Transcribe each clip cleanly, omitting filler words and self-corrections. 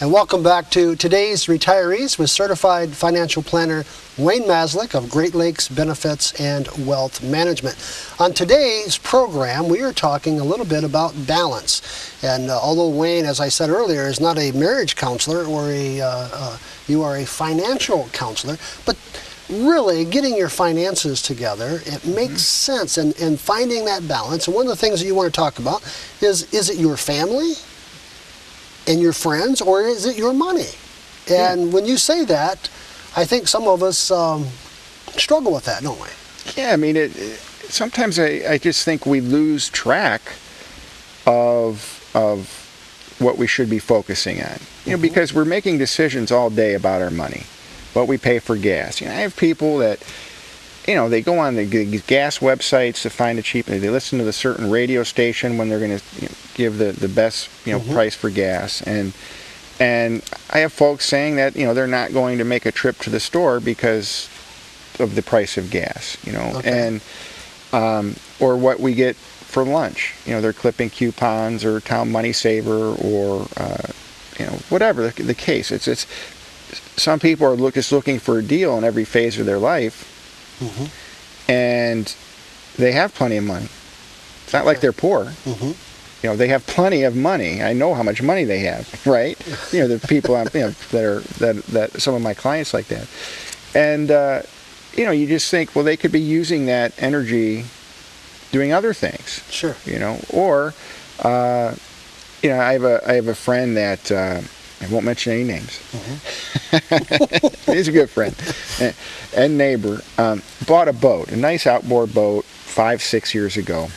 And welcome back to today's Retirees with Certified Financial Planner Wayne Maslick of Great Lakes Benefits and Wealth Management. On today's program, we are talking a little bit about balance. And although Wayne, as I said earlier, is not a marriage counselor or you are a financial counselor, but really getting your finances together, it makes sense in finding that balance. And one of the things that you want to talk about is it your family and your friends, or is it your money? And when you say that, I think some of us struggle with that, don't we? Yeah, I mean, sometimes I just think we lose track of what we should be focusing on. You know, because we're making decisions all day about our money, what we pay for gas. You know, I have people that, you know, they go on the gas websites to find it cheap. They listen to the certain radio station when they're going to give the best price for gas. And I have folks saying that they're not going to make a trip to the store because of the price of gas. And or what we get for lunch. They're clipping coupons or Town Money Saver or whatever the case. It's some people are just looking for a deal in every phase of their life. And they have plenty of money. It's not like they're poor. They have plenty of money. I know how much money they have, right? The people that some of my clients like that. And you just think, well, they could be using that energy doing other things. Sure. Or I have a friend that I won't mention any names. He's a good friend and neighbor. Bought a boat, a nice outboard boat, 5-6 years ago,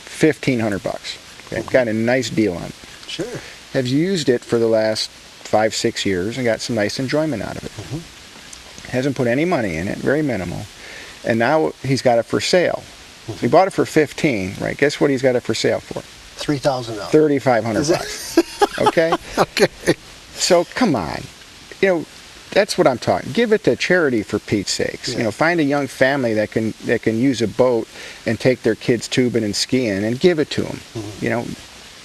$1,500. Okay, got a nice deal on it. Sure. Have used it for the last 5-6 years and got some nice enjoyment out of it. Hasn't put any money in it, very minimal, and now he's got it for sale. So he bought it for $15,000, right? Guess what he's got it for sale for? $3,000. $3,500. Okay. Okay. So come on, that's what I'm talking. Give it to charity for Pete's sakes. Yeah. Find a young family that can use a boat and take their kids tubing and skiing and give it to them.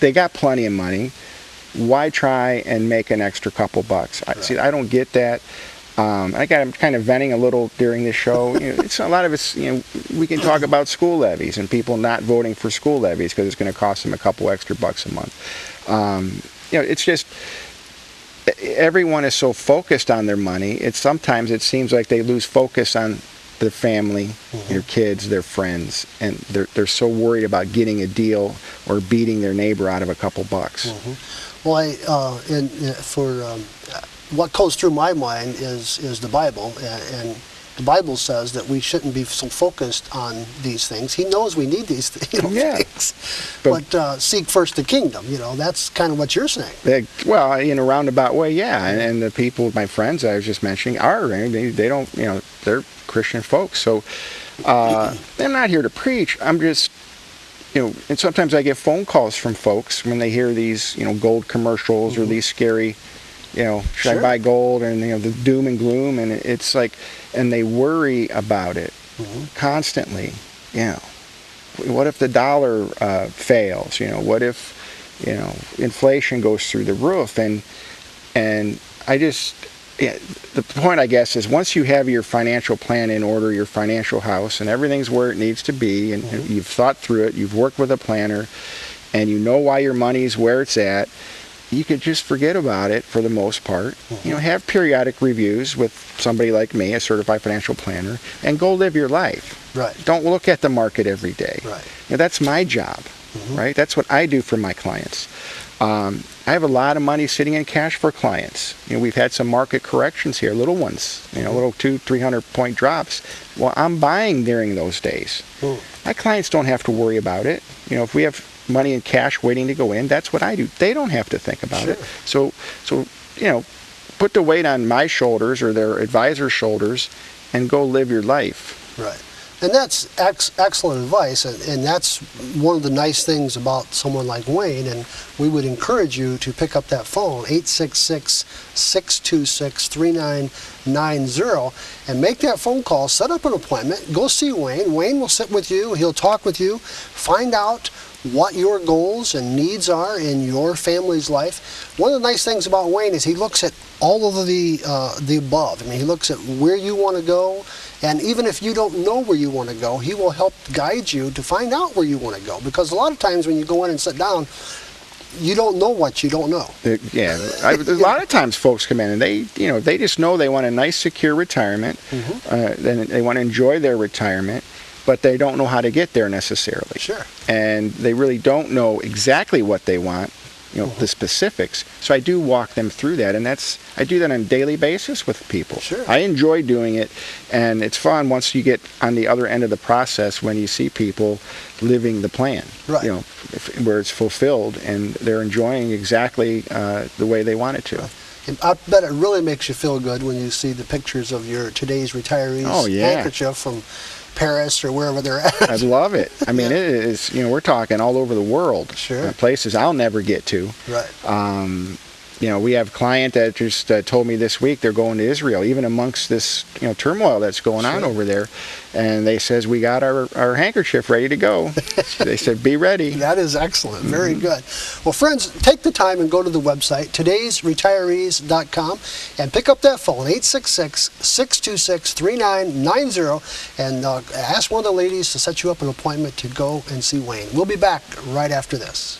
They got plenty of money. Why try and make an extra couple bucks? See, I don't get that. I'm kind of venting a little during this show. It's a lot of it's. We can talk about school levies and people not voting for school levies because it's going to cost them a couple extra bucks a month. It's just. Everyone is so focused on their money. Sometimes it seems like they lose focus on their family, their kids, their friends, and they're so worried about getting a deal or beating their neighbor out of a couple bucks. Well, what goes through my mind is the Bible, and the Bible says that we shouldn't be so focused on these things. He knows we need these things, but seek first the kingdom. That's kind of what you're saying. Well, in a roundabout way, yeah. And the people, my friends I was just mentioning, they don't, they're Christian folks. So I'm not here to preach. I'm just, and sometimes I get phone calls from folks when they hear these, gold commercials or these scary. Should I buy gold, and the doom and gloom, and it's like, and they worry about it constantly. What if the dollar fails? What if inflation goes through the roof? And I just, the point I guess is once you have your financial plan in order, your financial house, and everything's where it needs to be, and you've thought through it, you've worked with a planner, and you know why your money's where it's at. You could just forget about it for the most part. Have periodic reviews with somebody like me, a certified financial planner, and go live your life. Right. Don't look at the market every day. Right. That's my job, right? That's what I do for my clients. I have a lot of money sitting in cash for clients. We've had some market corrections here, little ones, little 200-300 point drops. Well, I'm buying during those days. My clients don't have to worry about it. If we have money in cash waiting to go in, that's what I do. They don't have to think about it. So put the weight on my shoulders or their advisor's shoulders and go live your life. Right. And that's excellent advice, and that's one of the nice things about someone like Wayne, and we would encourage you to pick up that phone, 866-626-3990, and make that phone call, set up an appointment, go see Wayne. Wayne will sit with you, he'll talk with you, find out what your goals and needs are in your family's life. One of the nice things about Wayne is he looks at all of the above. I mean, he looks at where you want to go, and even if you don't know where you want to go, he will help guide you to find out where you want to go. Because a lot of times when you go in and sit down, you don't know what you don't know. Yeah, a lot of times folks come in and they just know they want a nice, secure retirement. Then they want to enjoy their retirement, but they don't know how to get there necessarily. Sure. And they really don't know exactly what they want, the specifics. So I do walk them through that, and I do that on a daily basis with people. Sure. I enjoy doing it, and it's fun once you get on the other end of the process when you see people living the plan. Right. Where it's fulfilled and they're enjoying exactly the way they want it to. And I bet it really makes you feel good when you see the pictures of your today's retirees' handkerchief from Paris or wherever they're at. I love it. I mean, it is, we're talking all over the world. Sure. Places I'll never get to. Right. We have a client that just told me this week they're going to Israel, even amongst this turmoil that's going on over there. And they says, we got our handkerchief ready to go. They said, be ready. That is excellent. Very good. Well, friends, take the time and go to the website, todaysretirees.com, and pick up that phone, 866-626-3990, and ask one of the ladies to set you up an appointment to go and see Wayne. We'll be back right after this.